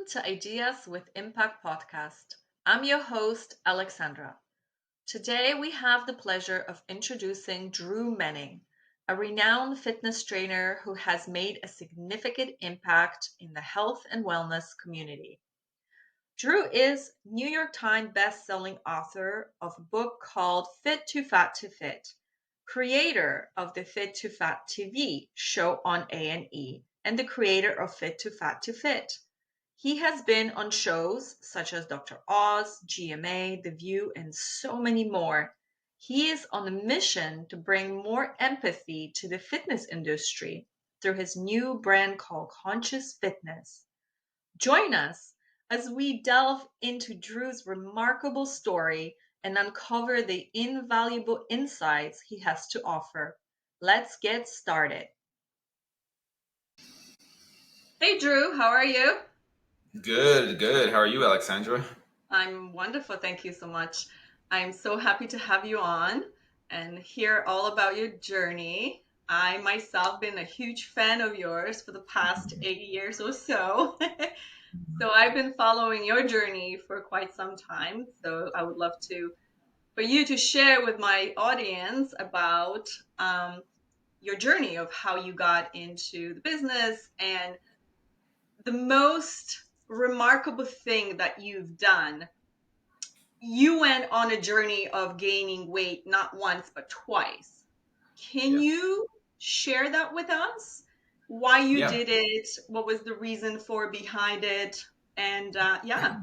to Ideas with Impact podcast. I'm your host, Alexandra. Today we have the pleasure of introducing Drew Menning, a renowned fitness trainer who has made a significant impact in the health and wellness community. Drew is New York Times best-selling author of a book called Fit to Fat to Fit, creator of the Fit to Fat TV show on A&E, and the creator of Fit to Fat to Fit. He has been on shows such as Dr. Oz, GMA, The View, and so many more. He is on a mission to bring more empathy to the fitness industry through his new brand called Conscious Fitness. Join us as we delve into Drew's remarkable story and uncover the invaluable insights he has to offer. Let's get started. Hey, Drew, how are you? Good, good. How are you, Alexandra? I'm wonderful. Thank you so much. I'm so happy to have you on and hear all about your journey. I myself been a huge fan of yours for the past 8 years or so. So I've been following your journey for quite some time. So I would love to for you to share with my audience about your journey of how you got into the business and the most remarkable thing that you've done. You went on a journey of gaining weight not once but twice. Can Yeah. you share that with us? Why you Yeah. did it? What was the reason for behind it? And yeah.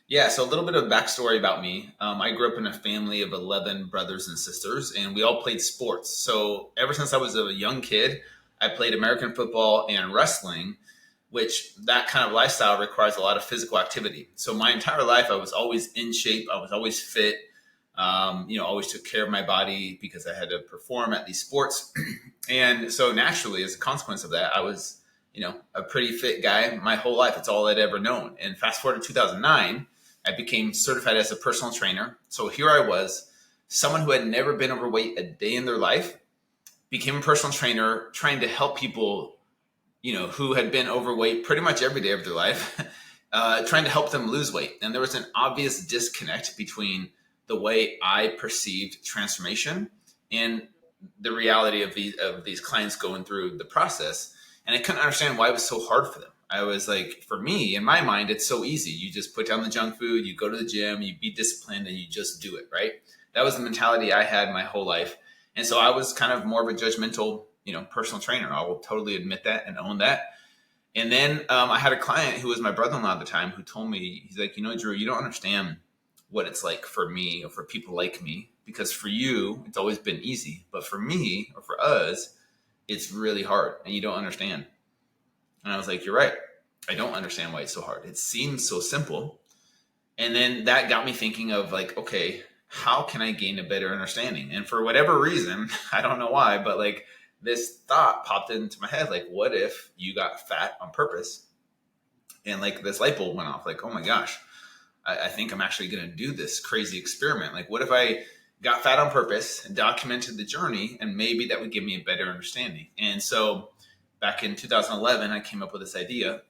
Yeah. So a little bit of backstory about me. I grew up in a family of 11 brothers and sisters, and we all played sports. So ever since I was a young kid, I played American football and wrestling, which that kind of lifestyle requires a lot of physical activity. So my entire life, I was always in shape. I was always fit. Always took care of my body because I had to perform at these sports. And so naturally, as a consequence of that, I was, a pretty fit guy my whole life. It's all I'd ever known. And fast forward to 2009, I became certified as a personal trainer. So here I was, someone who had never been overweight a day in their life, became a personal trainer trying to help people, who had been overweight pretty much every day of their life, trying to help them lose weight. And there was an obvious disconnect between the way I perceived transformation and the reality of these clients going through the process. And I couldn't understand why it was so hard for them. I was like, for me, in my mind, it's so easy. You just put down the junk food, you go to the gym, you be disciplined, and you just do it, right? That was the mentality I had my whole life. And so I was kind of more of a judgmental, personal trainer. I will totally admit that and own that. And then I had a client who was my brother-in-law at the time who told me, he's like, Drew, you don't understand what it's like for me or for people like me, because for you, it's always been easy. But for me or for us, it's really hard and you don't understand. And I was like, you're right. I don't understand why it's so hard. It seems so simple. And then that got me thinking of like, okay, how can I gain a better understanding? And for whatever reason, I don't know why, but like this thought popped into my head, like, what if you got fat on purpose? And like this light bulb went off, like, oh my gosh, I think I'm actually going to do this crazy experiment. Like, what if I got fat on purpose and documented the journey, and maybe that would give me a better understanding? And so back in 2011, I came up with this idea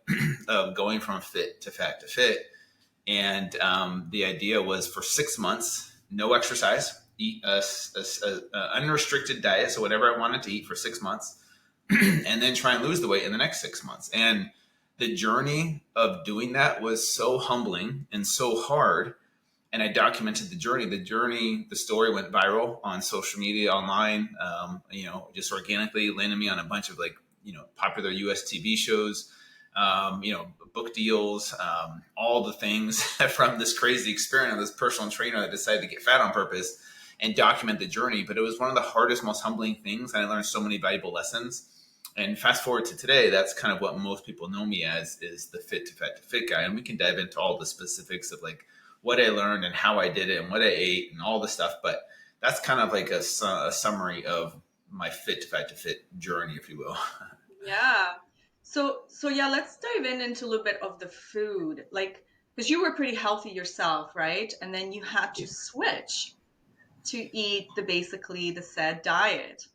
of going from fit to fat to fit. And the idea was for 6 months, no exercise, eat a unrestricted diet, so whatever I wanted to eat for 6 months, and then try and lose the weight in the next 6 months. And the journey of doing that was so humbling and so hard. And I documented the journey. The story went viral on social media, online, just organically landed me on a bunch of popular US TV shows, book deals, all the things from this crazy experience of this personal trainer that decided to get fat on purpose and document the journey. But it was one of the hardest, most humbling things. And I learned so many valuable lessons. And fast forward to today, that's kind of what most people know me as, is the fit to fat to fit guy. And we can dive into all the specifics of like what I learned and how I did it and what I ate and all the stuff. But that's kind of like a summary of my fit to fat to fit journey, if you will. Yeah. So yeah, let's dive into a little bit of the food. Like, because you were pretty healthy yourself, right? And then you had to switch to eat basically the said diet.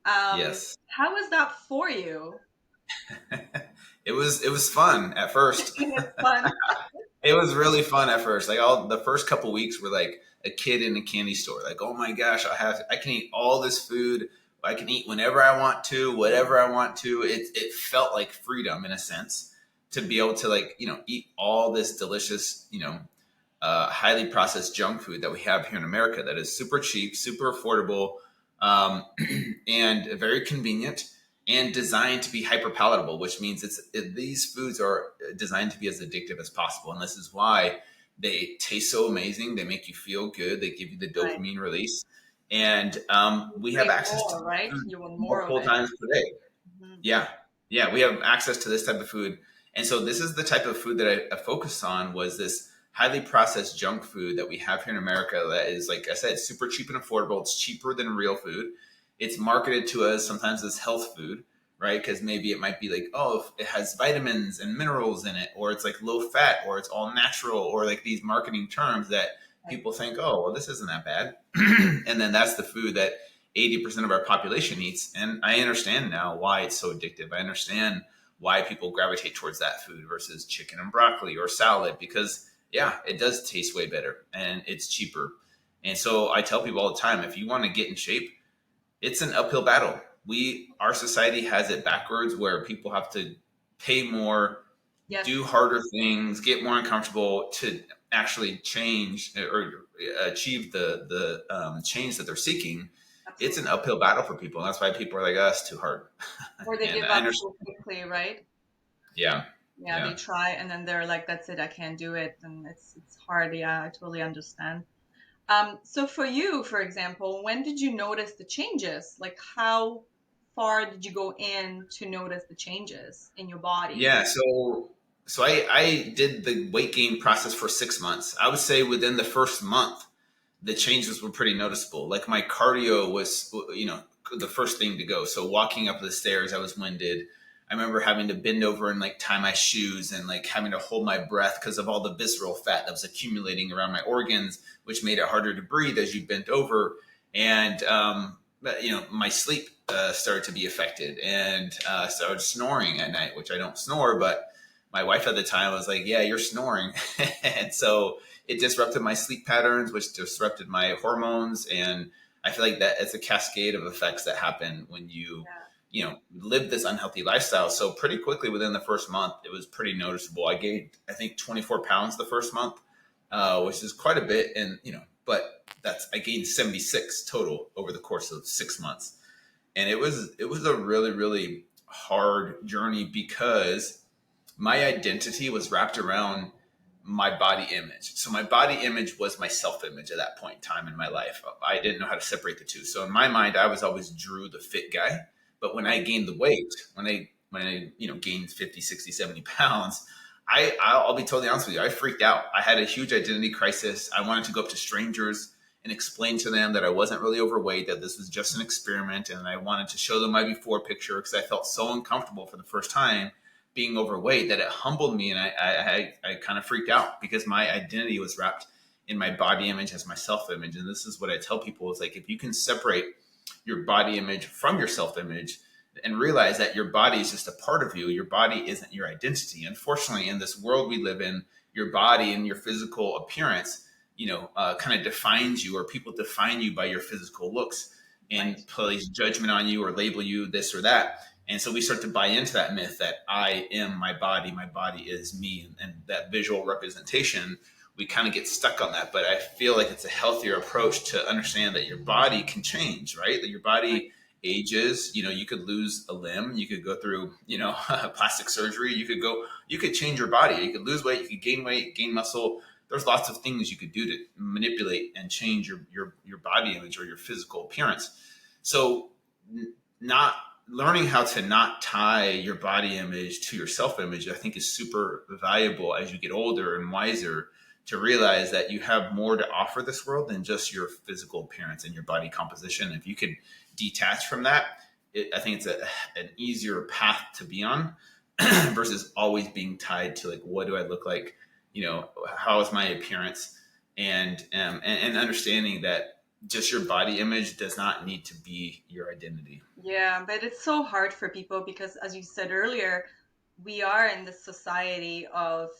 Yes. How was that for you? It was fun at first. It's fun. It was really fun at first. Like all the first couple weeks were like a kid in a candy store. Like, oh my gosh, I can eat all this food. I can eat whenever I want to, whatever I want to. It felt like freedom in a sense to be able to like, eat all this delicious, highly processed junk food that we have here in America that is super cheap, super affordable, um, and very convenient and designed to be hyper palatable, which means these foods are designed to be as addictive as possible. And this is why they taste so amazing. They make you feel good. They give you the Right. dopamine release. And You we have crave access to more, right? food You want more of multiple it. times per day. Mhm. Yeah. Yeah. We have access to this type of food. And so this is the type of food that I focused on was this highly processed junk food that we have here in America that is, like I said, super cheap and affordable. It's cheaper than real food. It's marketed to us sometimes as health food, right? Because maybe it might be like, oh, it has vitamins and minerals in it, or it's like low fat, or it's all natural, or like these marketing terms that Right. people think, oh, well, this isn't that bad. And then that's the food that 80% of our population eats. And I understand now why it's so addictive. I understand why people gravitate towards that food versus chicken and broccoli or salad because, yeah, it does taste way better and it's cheaper. And so I tell people all the time, if you want to get in shape, it's an uphill battle. Our society has it backwards where people have to pay more, do Yes, harder things, get more uncomfortable to actually change or achieve the change that they're seeking. It's an absolutely. uphill battle for people. And that's why people are like, oh, that's too hard. Or they And give I up understand. so quickly, right? Yeah. Yeah, they Yeah. try and then they're like, "That's it, I can't do it," and it's hard. Yeah, I totally understand. So for you, for example, when did you notice the changes? Like, how far did you go in to notice the changes in your body? Yeah. So I did the weight gain process for 6 months. I would say within the first month, the changes were pretty noticeable. Like my cardio was, the first thing to go. So walking up the stairs, I was winded. I remember having to bend over and like tie my shoes and like having to hold my breath because of all the visceral fat that was accumulating around my organs, which made it harder to breathe as you bent over. And, my sleep started to be affected and started snoring at night, which I don't snore, but my wife at the time was like, yeah, you're snoring. And so it disrupted my sleep patterns, which disrupted my hormones. And I feel like that it's a cascade of effects that happen when Yeah. live this unhealthy lifestyle. So pretty quickly within the first month, it was pretty noticeable. I gained, I think, 24 pounds the first month, which is quite a bit. And, but I gained 76 total over the course of 6 months. And it was a really, really hard journey because my identity was wrapped around my body image. So my body image was my self image at that point in time in my life. I didn't know how to separate the two. So in my mind, I was always Drew, the fit guy. But when I Right. gained the weight, when I gained 50, 60, 70 pounds, I'll be totally honest with you. I freaked out. I had a huge identity crisis. I wanted to go up to strangers and explain to them that I wasn't really overweight, that this was just an experiment. And I wanted to show them my before picture because I felt so uncomfortable for the first time being overweight that it humbled me and I kind of freaked out because my identity was wrapped in my body image as my self image. And this is what I tell people is like if you can separate your body image from your self image and realize that your body is just a part of you, your body isn't your identity. Unfortunately, in this world we live in, your body and your physical appearance, kind of defines you, or people define you by your physical looks Right. and place judgment on you or label you this or that. And so we start to buy into that myth that I am my body is me, and that visual representation, we kind of get stuck on that. But I feel like it's a healthier approach to understand that your body can change, right? That your Right. body ages, you could lose a limb, you could go through, plastic surgery, you could change your body, you could lose weight, you could gain weight, gain muscle. There's lots of things you could do to manipulate and change your body image or your physical appearance. So not learning how to not tie your body image to your self image, I think, is super valuable as you get older and wiser to realize that you have more to offer this world than just your physical appearance and your body composition. If you could detach from that, I think it's an easier path to be on versus always being tied to like, what do I look like? How is my appearance? And understanding that just your body image does not need to be your identity. Yeah, but it's so hard for people because, as you said earlier, we are in the society of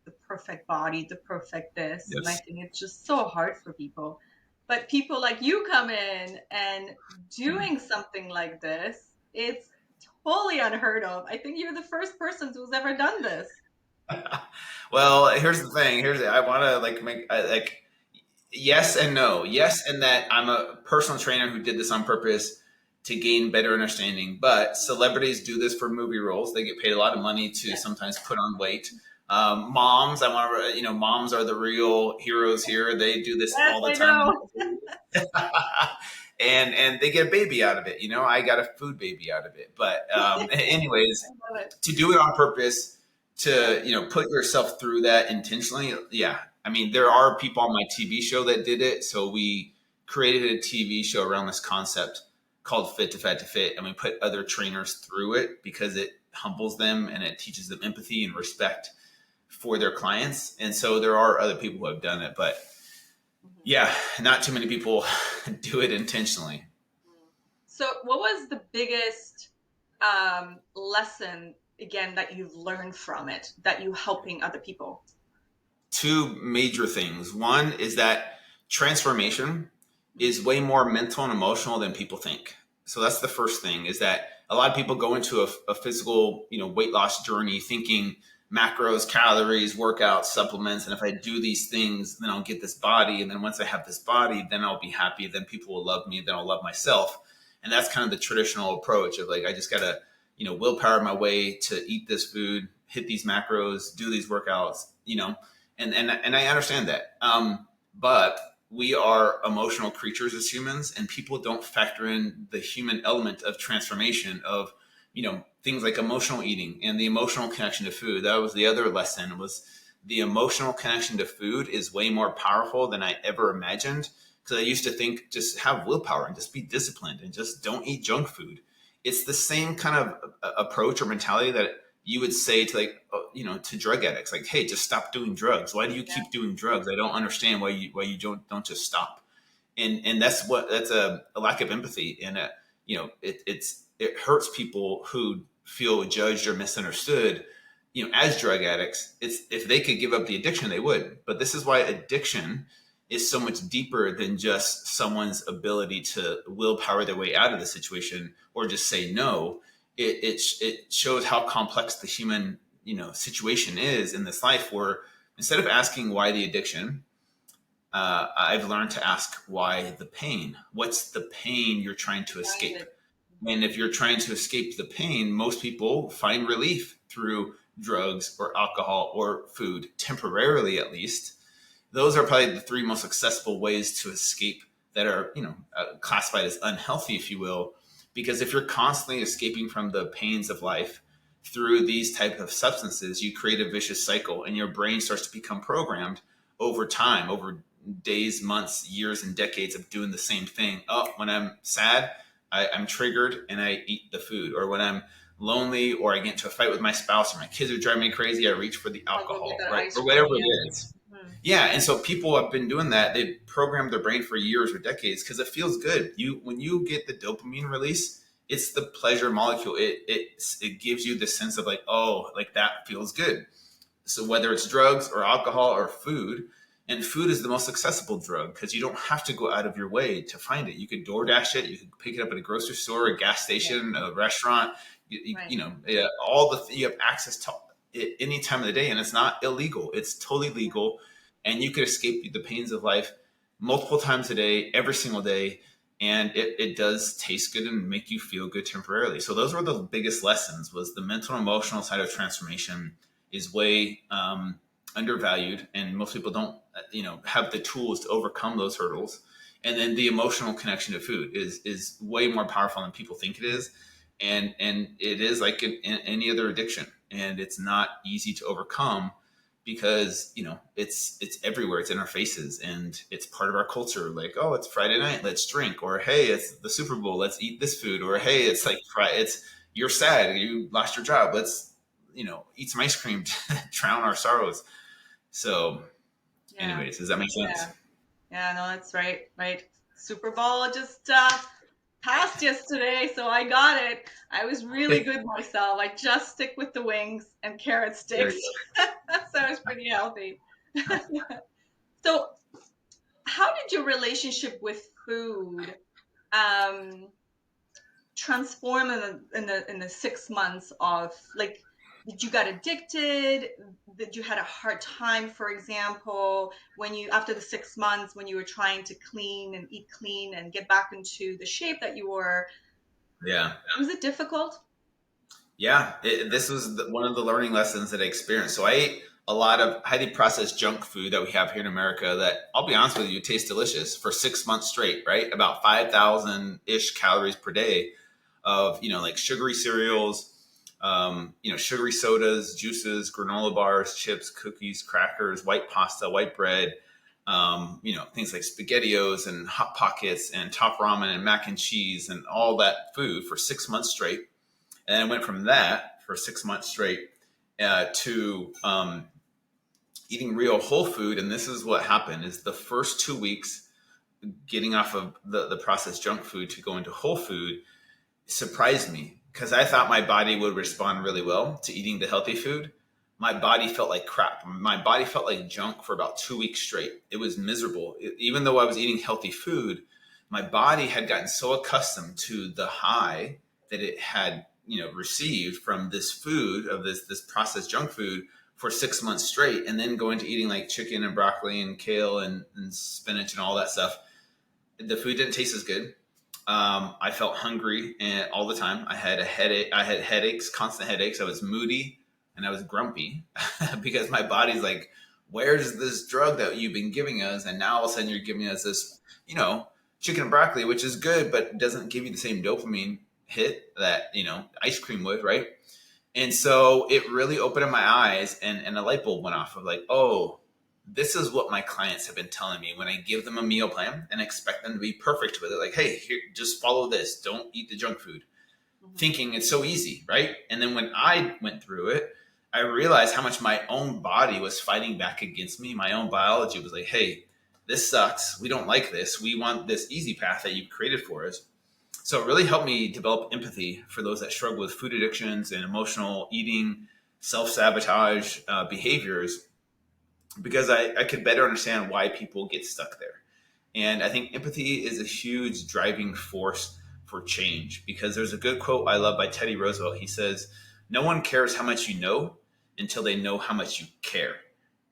the perfect body, the perfect this, and I Yes. think it's just so hard for people. But people like you come in and doing something like this, it's totally unheard of. I think you're the first person who's ever done this. Well, here's the thing. I want to like yes and no. Yes, in that I'm a personal trainer who did this on purpose to gain better understanding. But celebrities do this for movie roles. They get paid a lot of money to Yeah. sometimes put on weight. Moms, I want to, moms are the real heroes here. They do this Yes, all the I time. know. And they get a baby out of it. I got a food baby out of it. But I anyways, love it. to do it on purpose, to put yourself through that intentionally. Yeah, I mean, there are people on my TV show that did it. So we created a TV show around this concept called Fit to Fat to Fit, and we put other trainers through it because it humbles them and it teaches them empathy and respect for their clients. And so there are other people who have done it, but Mhm. yeah, not too many people do it intentionally. So, what was the biggest lesson again that you've learned from it that you helping other people? Two major things. One is that transformation is way more mental and emotional than people think. So that's the first thing, is that a lot of people go into a physical, weight loss journey thinking macros, calories, workouts, supplements, and if I do these things, then I'll get this body, and then once I have this body, then I'll be happy, then people will love me, then I'll love myself. And that's kind of the traditional approach of like, I just gotta, willpower my way to eat this food, hit these macros, do these workouts, and I understand that. But we are emotional creatures as humans, and people don't factor in the human element of transformation of things like emotional eating and the emotional connection to food. That was the other lesson, was the emotional connection to food is way more powerful than I ever imagined, because I used to think just have willpower and just be disciplined and just don't eat junk food. It's the same kind of approach or mentality that you would say to to drug addicts, like, hey, just stop doing drugs. Why do you Yeah. keep doing drugs? I don't understand why you don't just stop. And that's a lack of empathy. And it hurts people who feel judged or misunderstood. As drug addicts, it's, if they could give up the addiction, they would. But this is why addiction is so much deeper than just someone's ability to willpower their way out of the situation or just say no. It shows how complex the human situation is in this life, where instead of asking why the addiction, I've learned to ask why the pain. What's the pain you're trying to Find escape? it. And if you're trying to escape the pain, most people find relief through drugs or alcohol or food, temporarily at least. Those are probably the three most accessible ways to escape that are, classified as unhealthy, if you will. Because if you're constantly escaping from the pains of life through these type of substances, you create a vicious cycle, and your brain starts to become programmed over time, over days, months, years, and decades of doing the same thing. Oh, when I'm sad, I'm triggered and I eat the food. Or when I'm lonely or I get into a fight with my spouse or my kids are driving me crazy, I reach for the I'll go get alcohol, that right? ice Or cream. whatever it Yeah. is. Mhm. Yeah, and so people have been doing that. They programmed their brain for years or decades because it feels good. When you get the dopamine release, it's the pleasure molecule. It gives you the sense of like, oh, like that feels good. So whether it's drugs or alcohol or food, and food is the most accessible drug because you don't have to go out of your way to find it. You could DoorDash it. You could pick it up at a grocery store, a gas Yeah. station, a restaurant. Right. You have access to it any time of the day, and it's not illegal. It's totally legal, and you could escape the pains of life multiple times a day, every single day, and it does taste good and make you feel good temporarily. So those were the biggest lessons: was the mental and emotional side of transformation is way undervalued, and most people don't have the tools to overcome those hurdles. And then the emotional connection to food is way more powerful than people think it is, and it is like in any other addiction, and it's not easy to overcome because it's everywhere. It's in our faces, and it's part of our culture. Like, oh, it's Friday night, let's drink. Or hey, it's the Super Bowl, let's eat this food. Or hey, it's like it's you're sad, you lost your job, let's eat some ice cream to drown our sorrows. So Yeah. anyways, does that make sense? Yeah. Yeah. No, that's right. Right. Super Bowl. Just passed yesterday, so I got it. I was really good myself. I just stick with the wings and carrot There sticks. you So it's pretty healthy. So, how did your relationship with food um, transform in the 6 months of, like, did you got addicted? Did you had a hard time, for example, when you after the 6 months when you were trying to clean and eat clean and get back into the shape that you were? go. Yeah. Was it difficult? Yeah, this was one of the learning lessons that I experienced. So I ate a lot of highly processed junk food that we have here in America that, I'll be honest with you, tastes delicious for 6 months straight, right? About 5,000-ish calories per day of, like sugary cereals, sugary sodas, juices, granola bars, chips, cookies, crackers, white pasta, white bread, things like SpaghettiOs and Hot Pockets and Top Ramen and mac and cheese and all that food for 6 months straight. And I went from that for 6 months straight to eating real whole food. And this is what happened: is the first 2 weeks getting off of the processed junk food to go into whole food surprised me, because I thought my body would respond really well to eating the healthy food. My body felt like crap. My body felt like junk for about 2 weeks straight. It was miserable. Even though I was eating healthy food, my body had gotten so accustomed to the high that it had, received from this food, of this processed junk food, for 6 months straight, and then going to eating like chicken and broccoli and kale and spinach and all that stuff. The food didn't taste as good. I felt hungry and all the time. I had a headache. I had headaches, constant headaches. I was moody and I was grumpy because my body's like, "Where's this drug that you've been giving us?" And now all of a sudden you're giving us this, chicken and broccoli, which is good, but doesn't give you the same dopamine hit that, ice cream would, right? And so it really opened up my eyes, and a light bulb went off of like, oh, this is what my clients have been telling me when I give them a meal plan and expect them to be perfect with it. Like, hey, here, just follow this. Don't eat the junk food. Mhm. Thinking it's so easy, right? And then when I went through it, I realized how much my own body was fighting back against me. My own biology was like, hey, this sucks. We don't like this. We want this easy path that you've created for us. So it really helped me develop empathy for those that struggle with food addictions and emotional eating, self sabotage behaviors, because I could better understand why people get stuck there. And I think empathy is a huge driving force for change, because there's a good quote I love by Teddy Roosevelt. He says, "No one cares how much you know until they know how much you care."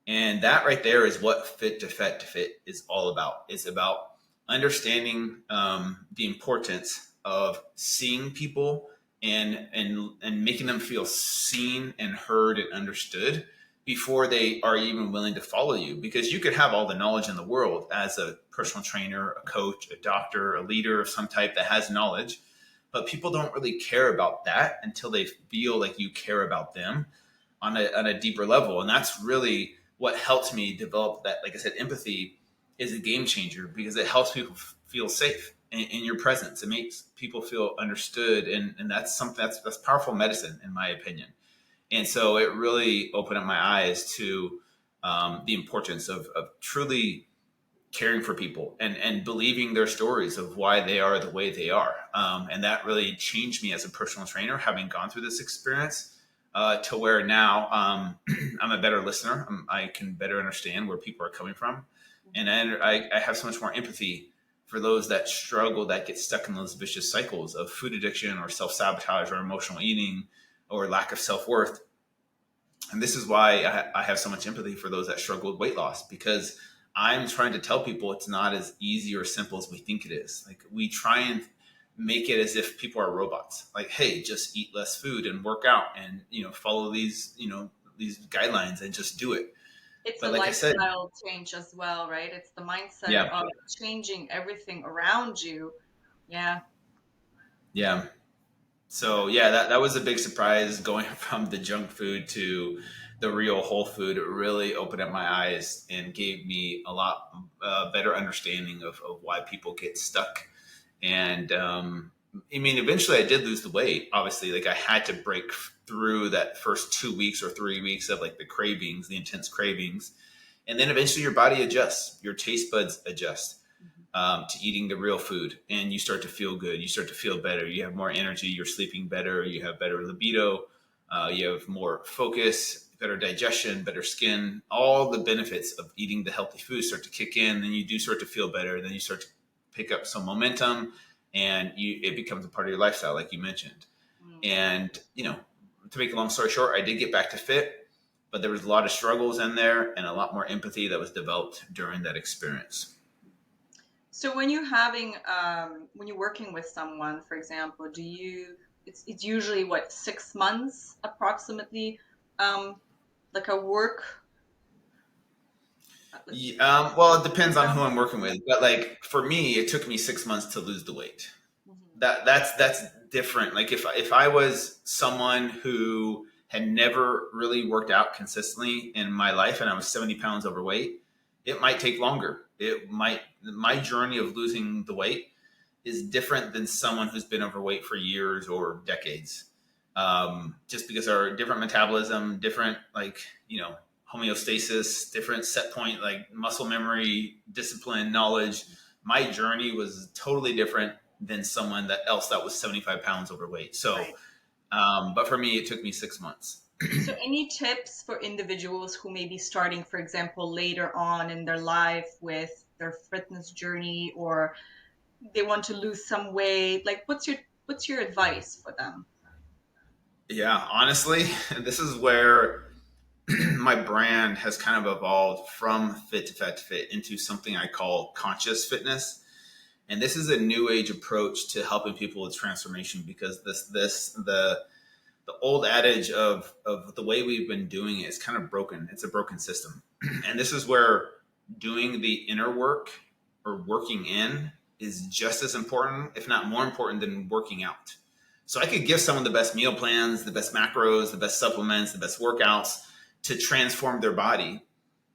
And that right there is what Fit to Fet to Fit is all about. It's about understanding the importance of seeing people and making them feel seen and heard and understood before they are even willing to follow you. Because you could have all the knowledge in the world as a personal trainer, a coach, a doctor, a leader of some type that has knowledge, but people don't really care about that until they feel like you care about them on a deeper level. And that's really what helped me develop that. Like I said, empathy is a game changer because it helps people feel safe in your presence. It makes people feel understood. And that's something that's powerful medicine, in my opinion. And so it really opened up my eyes to the importance of truly caring for people and believing their stories of why they are the way they are. And that really changed me as a personal trainer, having gone through this experience, to where now I'm a better listener. I can better understand where people are coming from. And I have so much more empathy for those that struggle, that get stuck in those vicious cycles of food addiction or self sabotage or emotional eating or lack of self worth. And this is why I have so much empathy for those that struggle with weight loss, because I'm trying to tell people it's not as easy or simple as we think it is. Like, we try and make it as if people are robots. Like, hey, just eat less food and work out and, follow these guidelines and just do it. It's a But like I said, lifestyle change as well, right? It's the mindset yeah, of changing everything around you. Yeah. yeah. So yeah, that was a big surprise, going from the junk food to the real whole food. It really opened up my eyes and gave me a lot better understanding of why people get stuck. And I mean, eventually I did lose the weight. Obviously, like, I had to break through that first 2 weeks or 3 weeks of like the cravings, the intense cravings. And then eventually your body adjusts, your taste buds adjust. to eating the real food, and you start to feel good. You start to feel better. You have more energy. You're sleeping better. You have better libido. You have more focus, better digestion, better skin. All the benefits of eating the healthy food start to kick in. Then you do start to feel better. Then you start to pick up some momentum, and it becomes a part of your lifestyle, like you mentioned. And to make a long story short, I did get back to fit, but there was a lot of struggles in there and a lot more empathy that was developed during that experience. So when when you're working with someone, for example, it's usually what, 6 months approximately, like a work. Well, it depends on who I'm working with, but like for me, it took me 6 months to lose the weight. Mhm. That's different. Like if I was someone who had never really worked out consistently in my life and I was 70 pounds overweight, it might take longer. My journey of losing the weight is different than someone who's been overweight for years or decades. Just because our different metabolism, different homeostasis, different set point, like muscle memory, discipline, knowledge. My journey was totally different than someone that was 75 pounds overweight. So, Right. but for me, it took me 6 months. So any tips for individuals who may be starting, for example, later on in their life with their fitness journey, or they want to lose some weight? Like, what's your advice for them? Yeah, honestly, this is where my brand has kind of evolved from fit to fat to fit into something I call conscious fitness. And this is a new age approach to helping people with transformation, because the old adage of the way we've been doing it is kind of broken. It's a broken system. And this is where doing the inner work or working in is just as important, if not more important, than working out. So I could give someone the best meal plans, the best macros, the best supplements, the best workouts to transform their body.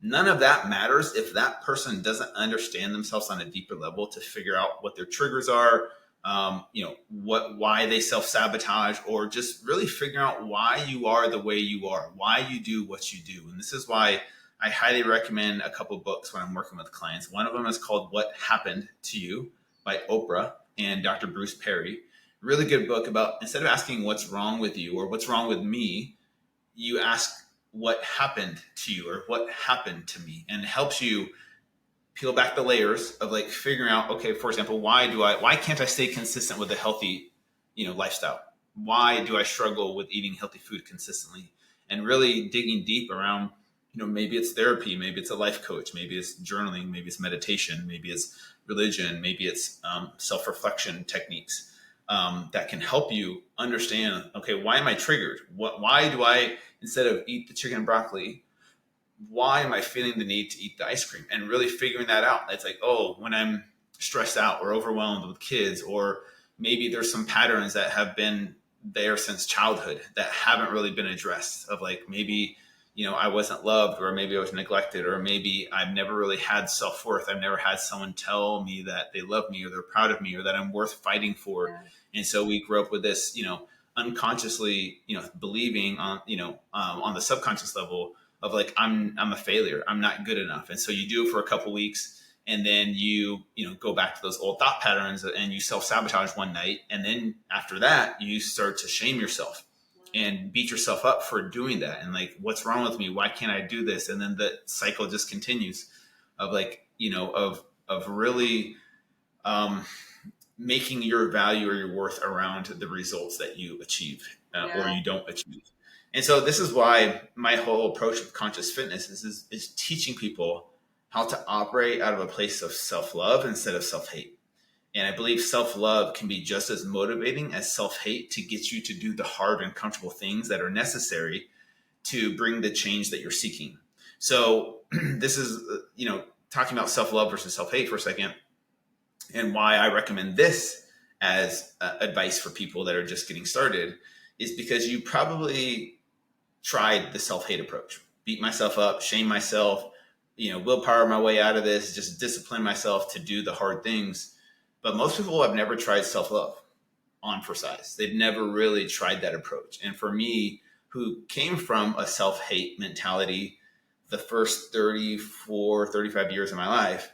None of that matters if that person doesn't understand themselves on a deeper level to figure out what their triggers are, why they self-sabotage, or just really figure out why you are the way you are, why you do what you do. And this is why I highly recommend a couple books when I'm working with clients. One of them is called What Happened to You by Oprah and Dr. Bruce Perry. Really good book about, instead of asking what's wrong with you or what's wrong with me, you ask what happened to you or what happened to me, and it helps you peel back the layers of like figuring out, okay, for example, why can't I stay consistent with a healthy, lifestyle? Why do I struggle with eating healthy food consistently? And really digging deep around, maybe it's therapy, maybe it's a life coach, maybe it's journaling, maybe it's meditation, maybe it's religion, maybe it's self-reflection techniques that can help you understand, okay, why am I triggered? Why do I, instead of eat the chicken and broccoli, why am I feeling the need to eat the ice cream? And really figuring that out. It's like, oh, when I'm stressed out or overwhelmed with kids, or maybe there's some patterns that have been there since childhood that haven't really been addressed, of like, maybe, I wasn't loved, or maybe I was neglected, or maybe I've never really had self-worth. I've never had someone tell me that they love me or they're proud of me or that I'm worth fighting for. Yeah. And so we grew up with this, unconsciously, believing on the subconscious level of like, I'm a failure, I'm not good enough. And so you do it for a couple weeks, and then you go back to those old thought patterns, and you self-sabotage one night, and then after that you start to shame yourself and beat yourself up for doing that, and like, what's wrong with me, why can't I do this? And then the cycle just continues of like, of really making your value or your worth around the results that you achieve or Yeah. you don't achieve. And so this is why my whole approach with conscious fitness is teaching people how to operate out of a place of self-love instead of self-hate. And I believe self-love can be just as motivating as self-hate to get you to do the hard and uncomfortable things that are necessary to bring the change that you're seeking. So this is, talking about self-love versus self-hate for a second, and why I recommend this as advice for people that are just getting started, is because you probably tried the self-hate approach. Beat myself up, shame myself, willpower my way out of this, just discipline myself to do the hard things. But most people have never tried self-love on for size. They've never really tried that approach. And for me, who came from a self-hate mentality the first 34, 35 years of my life,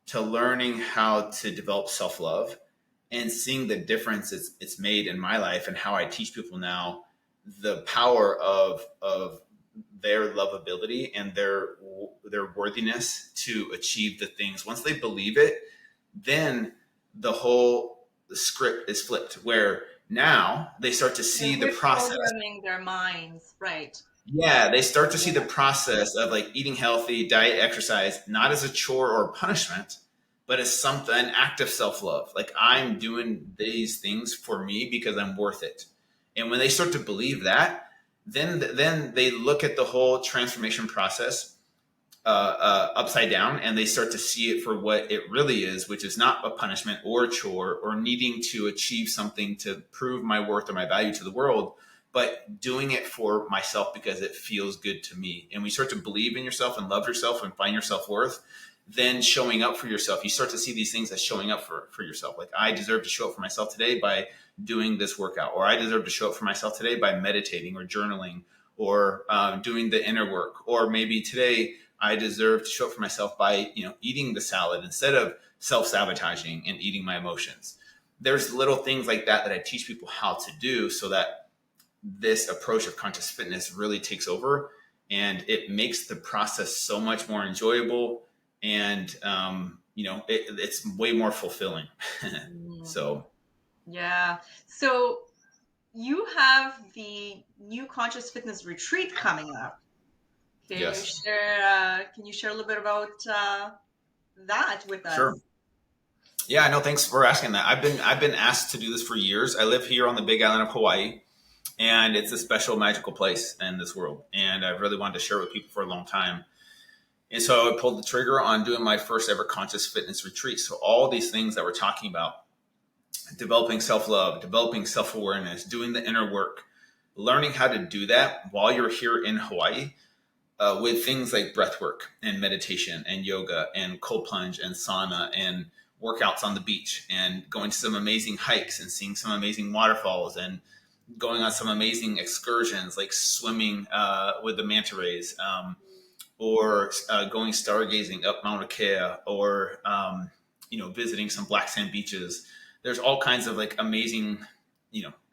to learning how to develop self-love and seeing the difference it's made in my life and how I teach people now the power of their lovability and their worthiness to achieve the things. Once they believe it, then the script is flipped, where now they start to see They're the process. reprogramming their minds, right? Yeah, they start to see the Yeah. process of like eating healthy, diet, exercise, not as a chore or punishment, but as something, an act of self-love. Like, I'm doing these things for me because I'm worth it. And when they start to believe that, then they look at the whole transformation process upside down, and they start to see it for what it really is, which is not a punishment or a chore or needing to achieve something to prove my worth or my value to the world, but doing it for myself because it feels good to me. And we start to believe in yourself and love yourself and find your self-worth, then showing up for yourself. You start to see these things as showing up for yourself. Like, I deserve to show up for myself today by doing this workout, or I deserve to show up for myself today by meditating or journaling or doing the inner work, or maybe today I deserve to show up for myself by, eating the salad instead of self-sabotaging and eating my emotions. There's little things like that I teach people how to do so that this approach of conscious fitness really takes over, and it makes the process so much more enjoyable, and it's way more fulfilling. Mm, So yeah. So you have the new conscious fitness retreat coming up. yes, Can you share a little bit about that with sure. us? Yeah, no, thanks for asking that. I've been asked to do this for years. I live here on the big island of Hawaii, and it's a special magical place in this world, and I've really wanted to share it with people for a long time. And so I pulled the trigger on doing my first ever conscious fitness retreat. So all these things that we're talking about, developing self-love, developing self-awareness, doing the inner work, learning how to do that while you're here in Hawaii, with things like breath work and meditation and yoga and cold plunge and sauna and workouts on the beach and going to some amazing hikes and seeing some amazing waterfalls and going on some amazing excursions like swimming with the manta rays, or going stargazing up Mauna Kea, or visiting some black sand beaches. There's all kinds of like amazing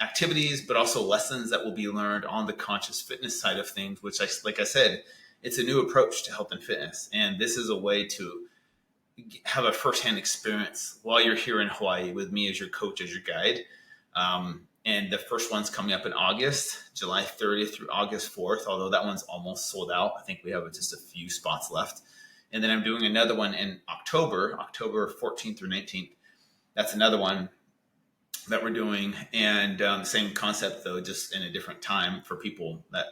activities, but also lessons that will be learned on the conscious fitness side of things, which like I said, it's a new approach to health and fitness, and this is a way to have a firsthand experience while you're here in Hawaii with me as your coach, as your guide. And the first one's coming up in August, July 30th through August 4th, although that one's almost sold out. I think we have just a few spots left. And then I'm doing another one in October 14th through 19th. That's another one that we're doing. And the same concept, though, just in a different time for people that,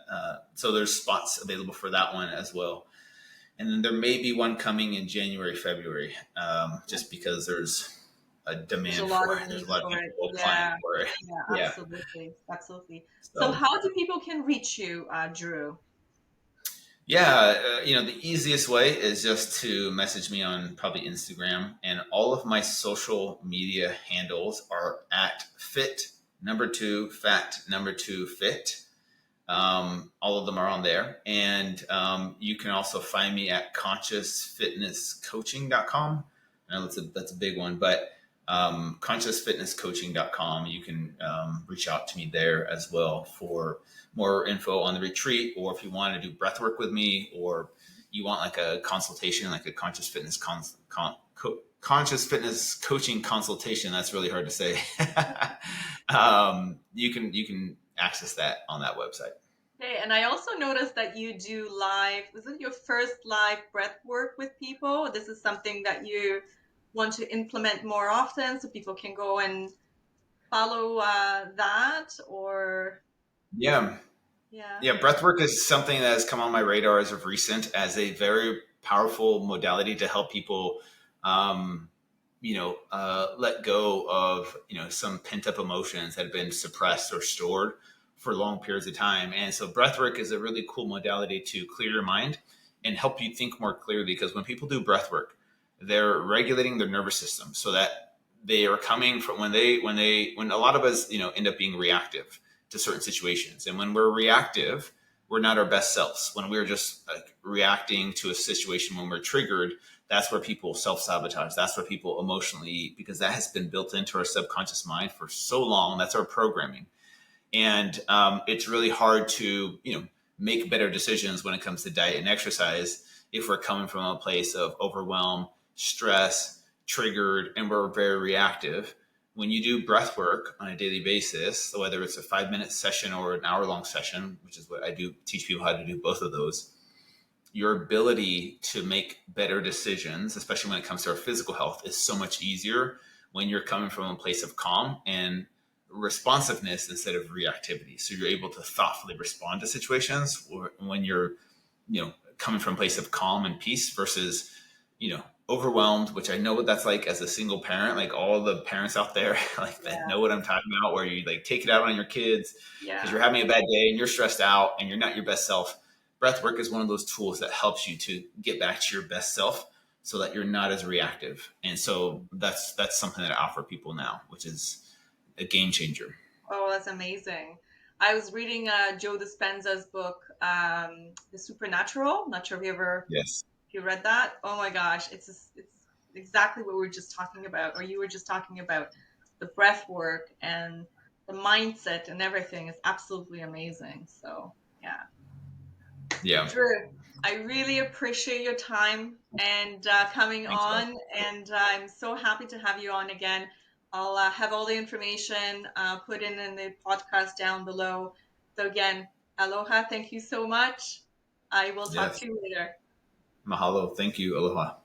so there's spots available for that one as well. And then there may be one coming in January, February, just because there's a There's a demand lot for of it. There's need a lot of for it. people applying Yeah. for it. Yeah, Yeah. absolutely. Absolutely. So So, how do people can reach you, Drew? yeah, the easiest way is just to message me on probably Instagram, and all of my social media handles are at fat_2 fit. All of them are on there. And you can also find me at consciousfitnesscoaching.com. I know that's a big one, but consciousfitnesscoaching.com. You can reach out to me there as well for more info on the retreat, or if you want to do breath work with me, or you want like a consultation, like a conscious fitness coaching consultation. That's really hard to say. You can access that on that website. Okay, and I also noticed that you do live. Is it your first live breath work with people? This is something that you want to implement more often so people can go and follow that, or Yeah. yeah. Yeah. Breathwork is something that has come on my radar as of recent as a very powerful modality to help people, let go of, some pent up emotions that have been suppressed or stored for long periods of time. And so breathwork is a really cool modality to clear your mind and help you think more clearly, because when people do breathwork, they're regulating their nervous system so that they are coming from when a lot of us, end up being reactive to certain situations. And when we're reactive, we're not our best selves. When we're just like reacting to a situation when we're triggered, That's where people self sabotage. That's where people emotionally eat, because that has been built into our subconscious mind for so long. That's our programming. And it's really hard to, make better decisions when it comes to diet and exercise if we're coming from a place of overwhelm, stress, triggered, and we're very reactive. When you do breath work on a daily basis, so whether it's a 5 minute session or an hour long session, which is what I do, teach people how to do both of those, your ability to make better decisions, especially when it comes to our physical health, is so much easier when you're coming from a place of calm and responsiveness instead of reactivity. So you're able to thoughtfully respond to situations when you're, coming from a place of calm and peace versus, overwhelmed, which I know what that's like as a single parent, like all the parents out there, like that Yeah. know what I'm talking about, where you like take it out on your kids because Yeah. you're having a bad day and you're stressed out and you're not your best self. Breath work is one of those tools that helps you to get back to your best self so that you're not as reactive. And so that's something that I offer people now, which is a game changer. Oh, that's amazing. I was reading Joe Dispenza's book, The Supernatural. Not sure if Yes. if you read that. Oh my gosh, it's exactly what we were just talking about, or you were just talking about. The breath work and the mindset and everything is absolutely amazing. So yeah. Yeah. Drew, I really appreciate your time and coming Thanks, bud. on, and I'm so happy to have you on again. I'll have all the information put in the podcast down below. So again, aloha. Thank you so much. I will talk Yes. to you later. Mahalo. Thank you. Aloha.